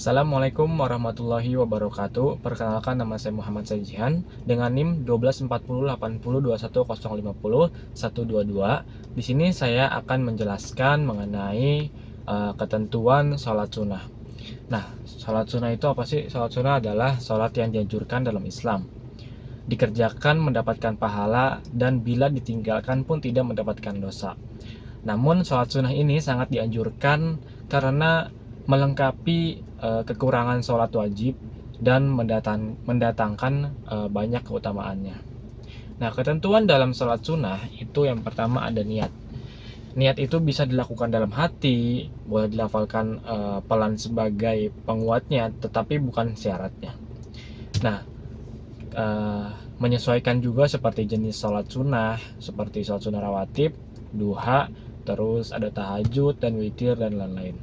Assalamualaikum warahmatullahi wabarakatuh. Perkenalkan, nama saya Muhammad Sajihan dengan NIM 1240802150 Di sini saya akan menjelaskan mengenai ketentuan sholat sunnah. Nah, sholat sunnah itu apa sih? Sholat sunnah adalah sholat yang dianjurkan dalam Islam. Dikerjakan mendapatkan pahala dan bila ditinggalkan pun tidak mendapatkan dosa. Namun sholat sunnah ini sangat dianjurkan karena melengkapi kekurangan sholat wajib dan mendatangkan banyak keutamaannya. Nah, ketentuan dalam sholat sunnah itu yang pertama ada niat. Niat itu bisa dilakukan dalam hati, boleh dilafalkan pelan sebagai penguatnya, tetapi bukan syaratnya. Nah, menyesuaikan juga seperti jenis sholat sunnah, seperti sholat sunnah rawatib, duha, terus ada tahajud dan witir dan lain-lain.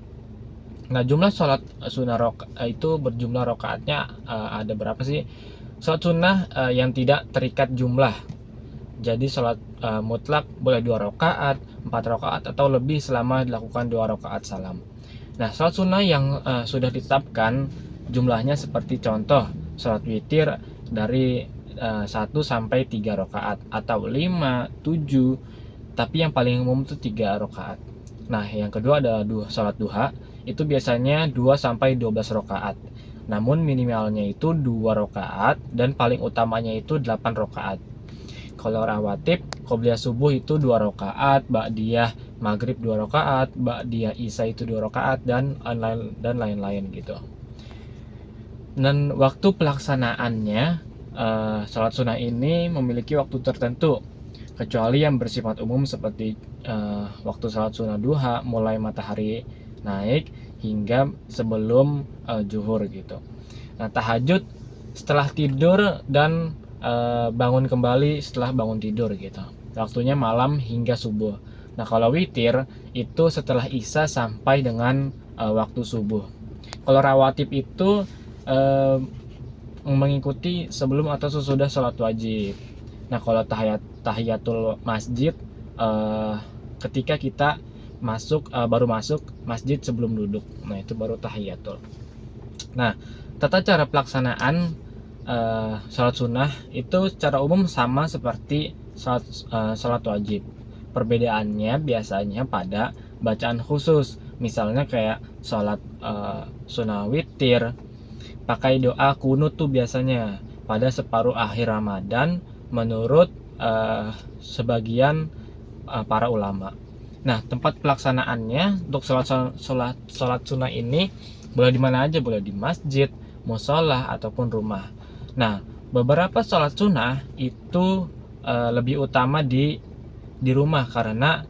Nah, jumlah sholat sunnah itu berjumlah rokaatnya ada berapa sih? Sholat sunnah yang tidak terikat jumlah. Jadi sholat mutlak boleh 2 rakaat, 4 rakaat atau lebih selama dilakukan 2 rakaat salam. Nah, sholat sunnah yang sudah ditetapkan jumlahnya seperti contoh sholat witir dari 1 sampai 3 rakaat atau 5, 7, tapi yang paling umum itu 3 rakaat. Nah, yang kedua ada sholat duha, itu biasanya 2 sampai 12 rakaat. Namun minimalnya itu 2 rakaat dan paling utamanya itu 8 rakaat. Kalau rawatib, qobliyah subuh itu 2 rakaat, ba'diyah maghrib 2 rakaat, ba'diyah isya itu 2 rakaat dan lain-lain gitu. Dan waktu pelaksanaannya sholat sunnah ini memiliki waktu tertentu, kecuali yang bersifat umum seperti waktu sholat sunnah duha mulai matahari naik hingga sebelum zuhur gitu. Nah, tahajud setelah tidur dan bangun kembali setelah bangun tidur gitu. Waktunya malam hingga subuh. Nah, kalau witir itu setelah isya sampai dengan waktu subuh. Kalau rawatib itu mengikuti sebelum atau sesudah sholat wajib. Nah, kalau tahiyatul masjid ketika kita baru masuk masjid sebelum duduk. Nah, itu baru tahiyatul. Nah, tata cara pelaksanaan sholat sunnah itu secara umum sama seperti sholat wajib. Perbedaannya biasanya pada bacaan khusus. Misalnya kayak sholat sunnah witir pakai doa kunut tuh biasanya pada separuh akhir Ramadan menurut sebagian para ulama. Nah, tempat pelaksanaannya untuk sholat sunnah ini boleh di mana aja, boleh di masjid, musola ataupun rumah. Nah, beberapa sholat sunnah itu lebih utama di rumah karena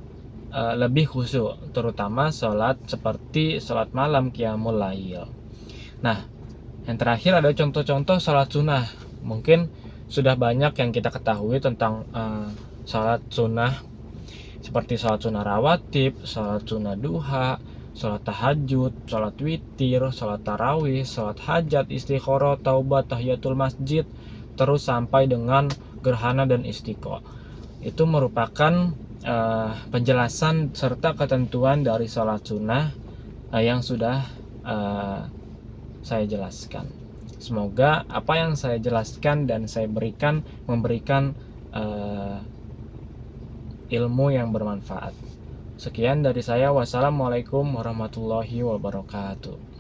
lebih khusyuk, terutama sholat seperti sholat malam qiyamul lail. Nah, yang terakhir ada contoh-contoh sholat sunnah. Mungkin sudah banyak yang kita ketahui tentang sholat sunnah, seperti sholat sunnah rawatib, sholat sunnah duha, sholat tahajud, sholat witir, sholat tarawih, sholat hajat, istikharah, taubat, tahiyatul masjid, terus sampai dengan gerhana dan istiqo. Itu merupakan penjelasan serta ketentuan dari sholat sunnah yang sudah saya jelaskan. Semoga apa yang saya jelaskan dan saya memberikan ilmu yang bermanfaat. Sekian dari saya. Wassalamualaikum warahmatullahi wabarakatuh.